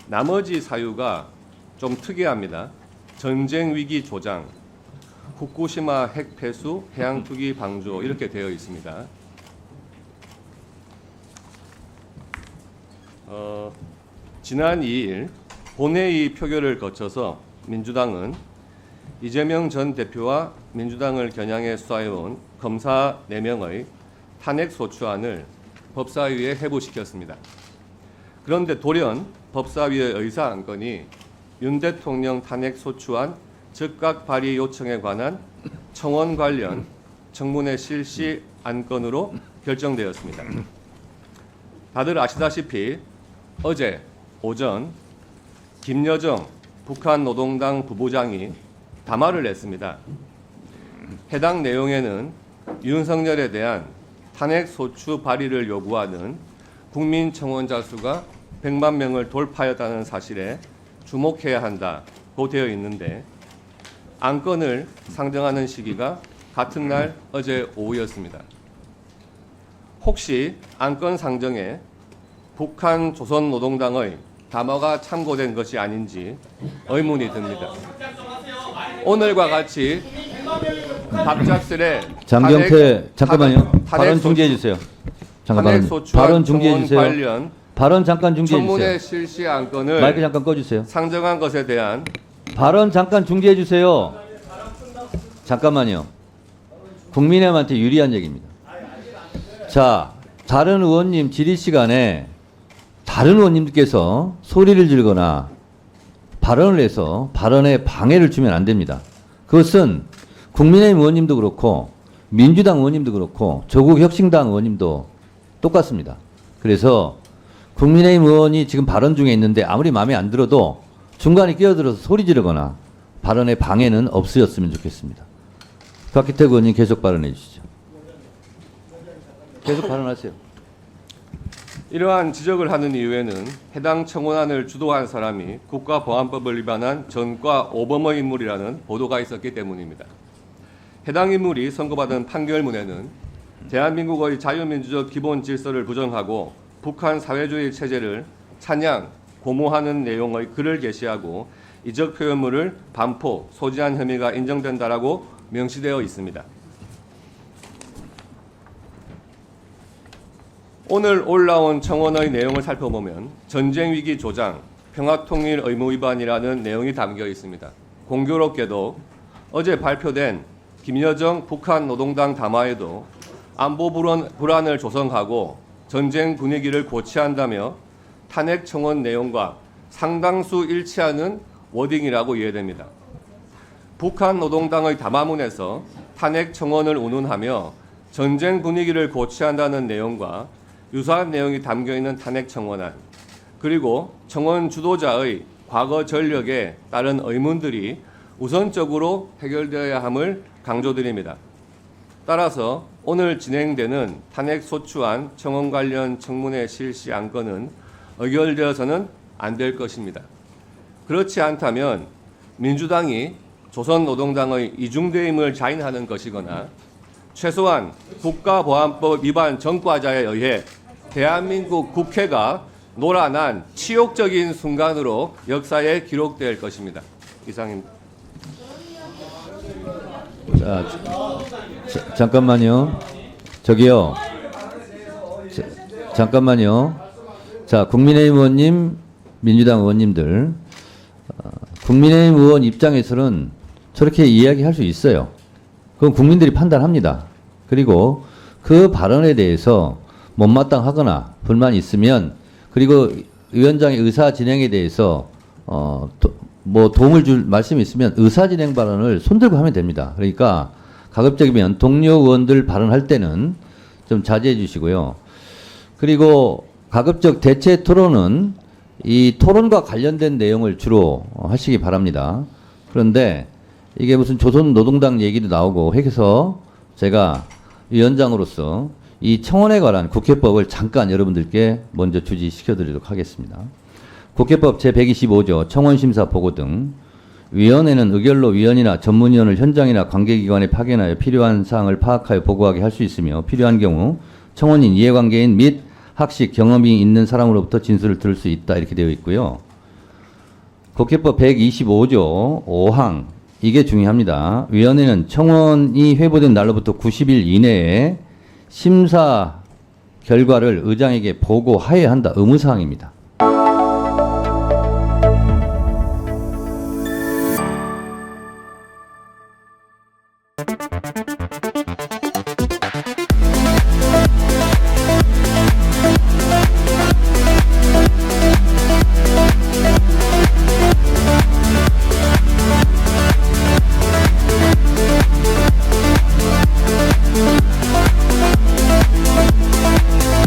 나머지 사유가 좀 특이합니다. 전쟁 위기 조장, 후쿠시마 핵 폐수, 해양 투기 방조 이렇게 되어 있습니다. 지난 2일 본회의 표결을 거쳐서 민주당은 이재명 전 대표와 민주당을 겨냥해 수사해온 검사 4명의 탄핵 소추안을 법사위에 회부시켰습니다. 그런데 돌연 법사위의 의사 안건이 윤 대통령 탄핵 소추안 즉각 발의 요청에 관한 청원 관련 청문회 실시 안건으로 결정되었습니다. 다들 아시다시피 어제 오전 김여정 북한 노동당 부부장이 담화를 냈습니다. 해당 내용에는 윤석열에 대한 탄핵 소추 발의를 요구하는 국민 청원자 수가 100만 명을 돌파했다는 사실에 주목해야 한다고 되어 있는데 안건을 상정하는 시기가 같은 날 어제 오후였습니다. 혹시 안건 상정에 북한 조선노동당의 담화가 참고된 것이 아닌지 의문이 듭니다. 오늘과 같이 갑작스레 장경태 잠깐만요. 발언 중지해 주세요. 잠깐만. 발언 중지해 주세요. 관련 발언 잠깐 중지해 청문회 주세요. 실시 안건을 마이크 잠깐 꺼 주세요. 상정한 것에 대한 발언 잠깐 중지해 주세요. 잠깐만요. 국민의힘한테 유리한 얘기입니다. 자, 다른 의원님 질의 시간에 다른 의원님들께서 소리를 지르거나 발언을 해서 발언에 방해를 주면 안 됩니다. 그것은 국민의힘 의원님도 그렇고 민주당 의원님도 그렇고 조국혁신당 의원님도 똑같습니다. 그래서 국민의힘 의원이 지금 발언 중에 있는데 아무리 마음에 안 들어도 중간에 끼어들어서 소리 지르거나 발언에 방해는 없으셨으면 좋겠습니다. 박기택 의원님 계속 발언해 주시죠. 계속 발언하세요. 이러한 지적을 하는 이유에는 해당 청원안을 주도한 사람이 국가보안법을 위반한 전과 오범의 인물이라는 보도가 있었기 때문입니다. 해당 인물이 선고받은 판결문에는 대한민국의 자유민주적 기본 질서를 부정하고 북한 사회주의 체제를 찬양, 고모하는 내용의 글을 게시하고 이적 표현물을 반포, 소지한 혐의가 인정된다라고 명시되어 있습니다. 오늘 올라온 청원의 내용을 살펴보면 전쟁 위기 조장, 평화통일 의무 위반이라는 내용이 담겨 있습니다. 공교롭게도 어제 발표된 김여정 북한 노동당 담화에도 안보 불안을 조성하고 전쟁 분위기를 고취한다며 탄핵 청원 내용과 상당수 일치하는 워딩이라고 이해됩니다. 북한 노동당의 담화문에서 탄핵 청원을 운운하며 전쟁 분위기를 고취한다는 내용과 유사한 내용이 담겨있는 탄핵 청원안, 그리고 청원 주도자의 과거 전력에 따른 의문들이 우선적으로 해결되어야 함을 강조드립니다. 따라서 오늘 진행되는 탄핵 소추안 청원 관련 청문회 실시 안건은 의결되어서는 안 될 것입니다. 그렇지 않다면 민주당이 조선노동당의 이중대임을 자인하는 것이거나 최소한 국가보안법 위반 전과자에 의해 대한민국 국회가 노란한 치욕적인 순간으로 역사에 기록될 것입니다. 이상입니다. 자, 잠깐만요. 저기요. 잠깐만요. 자, 국민의힘 의원님, 민주당 의원님들, 국민의힘 의원 입장에서는 저렇게 이야기할 수 있어요. 그건 국민들이 판단합니다. 그리고 그 발언에 대해서 못마땅하거나 불만이 있으면, 그리고 위원장의 의사 진행에 대해서 뭐 도움을 줄 말씀이 있으면 의사 진행 발언을 손들고 하면 됩니다. 그러니까 가급적이면 동료 의원들 발언할 때는 좀 자제해 주시고요. 그리고 가급적 대체 토론은 이 토론과 관련된 내용을 주로 하시기 바랍니다. 그런데 이게 무슨 조선노동당 얘기도 나오고 해서 제가 위원장으로서 이 청원에 관한 국회법을 잠깐 여러분들께 먼저 주지시켜 드리도록 하겠습니다. 국회법 제125조 청원심사 보고 등 위원회는 의결로 위원이나 전문위원을 현장이나 관계기관에 파견하여 필요한 사항을 파악하여 보고하게 할 수 있으며 필요한 경우 청원인, 이해관계인 및 학식, 경험이 있는 사람으로부터 진술을 들을 수 있다 이렇게 되어 있고요. 국회법 125조 5항 이게 중요합니다. 위원회는 청원이 회부된 날로부터 90일 이내에 심사 결과를 의장에게 보고하여야 한다. 의무사항입니다.